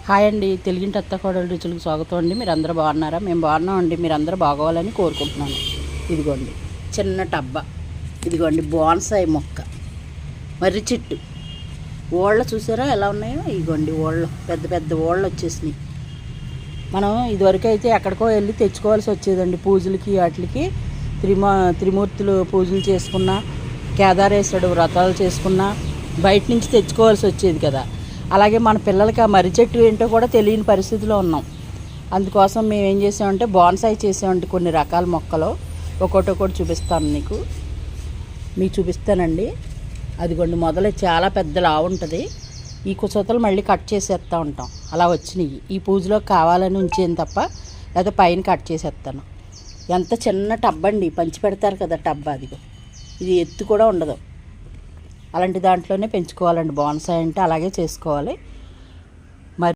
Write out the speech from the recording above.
Hi అండి, తెలుగింటి అత్త కోడలు రుచులకు స్వాగతం అండి. మీరు అందరూ బాగున్నారా? మేము బాగున్నామండి. మీరు అందరూ బాగోవాలని కోరుకుంటున్నాను. ఇదిగోండి చిన్న టబ్బా, ఇదిగోండి బోన్సాయి మొక్క, మర్రి చెట్టు, ఓళ్ళ చూసారా ఎలా ఉన్నాయో? ఇదిగోండి ఓళ్ళు, పెద్ద పెద్ద ఓళ్ళు వచ్చేసినాయి. మనం ఇదివరకు అయితే ఎక్కడికో వెళ్ళి తెచ్చుకోవాల్సి వచ్చేదండి పూజలకి వాటికి. త్రిమూర్తులు పూజలు చేసుకున్నా, కేదారేశ్వరుడు వ్రతాలు చేసుకున్నా బయట నుంచి తెచ్చుకోవాల్సి వచ్చేది కదా. అలాగే మన పిల్లలకి ఆ మర్రి చెట్టు ఏంటో కూడా తెలియని పరిస్థితిలో ఉన్నాం. అందుకోసం మేము ఏం చేసామంటే బోన్సాయి చేసామంటే కొన్ని రకాల మొక్కలు ఒక్కొక్కటి చూపిస్తాను మీకు చూపిస్తానండి. అదిగోండి మొదలు చాలా పెద్ద లావు ఉంటుంది. ఈ కుసతలు మళ్ళీ కట్ చేసేస్తూ ఉంటాం. అలా వచ్చినాయి. ఈ పూజలో కావాలని ఉంచేది తప్ప, లేదా పైన కట్ చేసేస్తాను. ఎంత చిన్న టబ్ అండి, పంచి పెడతారు కదా టబ్, అదిగో ఇది ఎత్తు కూడా ఉండదు. అలాంటి దాంట్లోనే పెంచుకోవాలండి బోన్సాయి అంటే, అలాగే చేసుకోవాలి.